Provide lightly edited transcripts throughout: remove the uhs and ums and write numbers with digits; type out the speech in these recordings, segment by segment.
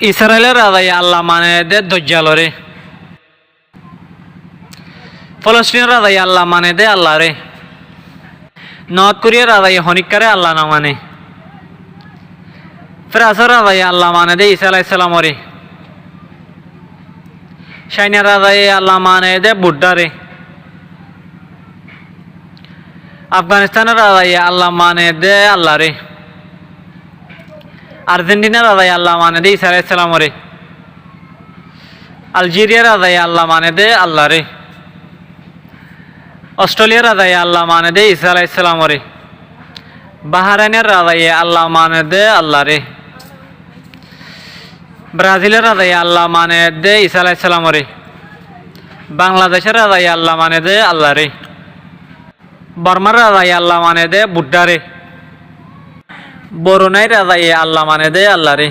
ইসরায়েলের রাজাই আল্লাহ মানে দে দজ্জালরে। ফলস্তিনের রাজাই আল্লাহ মানে দে আল্লাহ রে। নর্থ কোরিয়ার রাজাই হনিকারে আল্লাহ না মানে। ফ্রান্সের রাজাই আল্লাহ মানে দে ঈসা আলাইহিস সালাম রে। চাইনার রাজাই আল্লাহ মানে দে বুদ্ধা রে। আফগানিস্তানের রাজাই আল্লাহ মানে দে আল্লাহ রে। আর্জেন্টিনার রাজাই আল্লাহ মানে দে ঈসা আলাইহিস সালাম রে। আলজেরিয়ার রাজাই আল্লাহ মানে দে আল্লাহ রে। অস্ট্রেলিয়ার রাজাই আল্লাহ মানে দে ঈসা আলাইহিস সালাম রে। বাহরাইনের রাজাই আল্লাহ মানে দে আল্লাহ রে। ব্রাজিলের রাজাই আল্লাহ মানে দে ঈসা আলাইহিস সালাম রে। বাংলাদেশের রাজাই আল্লাহ মানে দে আল্লাহ রে। বর্মার রাজাই আল্লাহ মানে দে বুদ্ধা রে। বরুণাই রাজাই আল্লাহ মানে দে আল্লাহ রে।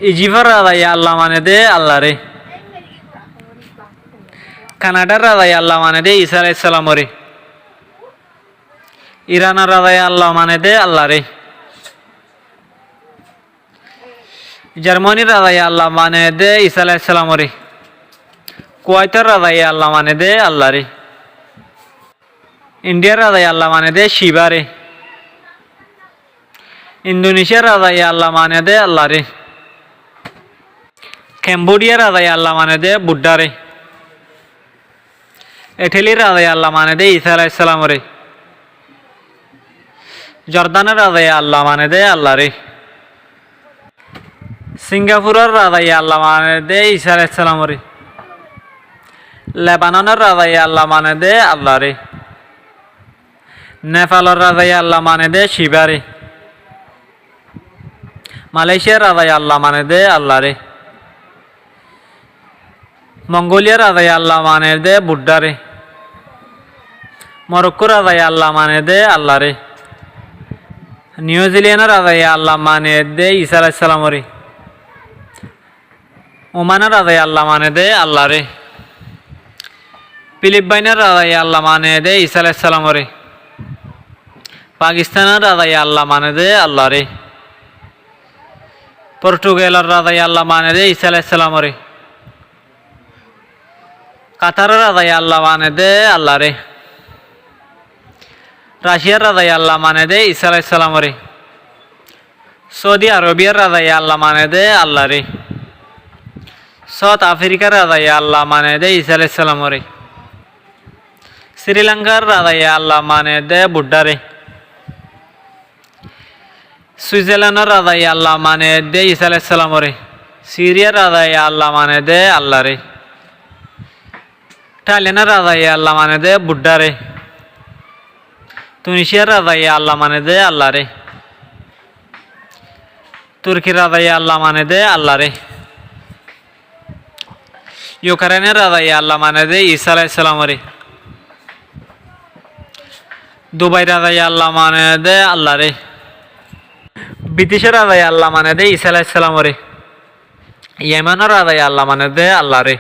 ইজিপ্টের রাজাই আল্লাহ মানে দে আল্লাহ রে। কানাডার রাজাই আল্লাহ মানে দে ঈসা আলাইহিস সালাম রে। ইরানের রাজাই আল্লাহ মানে দে আল্লাহ রে। জার্মানির রাজাই আল্লাহ মানে দে ঈসা আলাইহিস সালাম রে। কুয়েতের রাজাই আল্লাহ মানে দে আল্লাহ রে। ইন্ডিয়ার রাজাই আল্লাহ মানে দে শিবা রে। ইন্দোনেশিয়ার রাজাই আল্লাহ মানে দে আল্লাহ রে। ক্যাম্বোডিয়ার রাজাই আল্লাহ মানে দে বুদ্ধা রে। ইটালির রাজাই আল্লাহ মানে দে ঈসা আলাইহিস সালাম রে। জর্দানের রাজাই আল্লাহ মানে দে আল্লাহ রে। সিঙ্গাপুরের রাজাই আল্লাহ মানে দে ঈসা আলাইহিস সালাম রে। লেবাননের রাজাই আল্লাহ মানে দে আল্লাহ রে। নেপালের রাজাই আল্লাহ মানে দে শিবা রে। মালয়েশিয়ার রাজাই আল্লাহ মানে দে আল্লাহ রে। মঙ্গোলিয়ার রাজাই আল্লাহ মানে দে বুদ্ধা রে। মরক্কোর রাজাই আল্লাহ মানে দে আল্লাহ রে। নিউজিল্যান্ডের রাজাই আল্লাহ মানে দে ঈসা আলাইহিস সালাম রে। ওমানের রাজাই আল্লাহ মানে দে আল্লাহ রে। ফিলিপাইনের রাজাই আল্লাহ মানে দে ঈসা আলাইহিস সালাম রে। পাকিস্তানের রাজাই আল্লাহ মানে দে আল্লাহ রে। পর্তুগালের রাজাই আল্লাহ মানে দে ঈসা আলাইহিস সালাম রে। কাতারের রাজাই আল্লাহ মানে দে আল্লাহ রে। রাশিয়ার রাজাই আল্লাহ মানে দে ঈসা আলাইহিস সালাম রে। সৌদি আরবিয়ার রাজাই আল্লাহ মানে দে আল্লাহ রে। সাউথ আফ্রিকার রাজাই আল্লাহ মানে দে ঈসা আলাইহিস সালাম রে। শ্রীলঙ্কার রাজাই আল্লাহ মানে দে বুদ্ধা রে। সুইজারল্যান্ডের রাজাই আল্লাহ মানে দে ঈসা আলাইহিস সালাম রে। সিরিয়ার রাজাই আল্লাহ মানে দে আল্লাহ রে। ইটালিয়ানের রাজাই আল্লাহ মানে দে বুদ্ধা রে। তুনিশিয়ার রাজাই আল্লাহ মানে দে আল্লাহ রে। তুর্কির রাজাই আল্লাহ মানে দে আল্লাহ রে। ইউক্রেনের রাজাই আল্লাহ মানে দে ঈসা আলাইহিস সালাম রে। দুবাই রাজাই আল্লাহ মানে দে আল্লাহ রে। ব্রিটিশের রাজাই আল্লাহ মানে দে ঈসা আলাইহিস সালাম রে। ইয়েমেনের রাজাই আল্লাহ মানে দে আল্লাহ রে।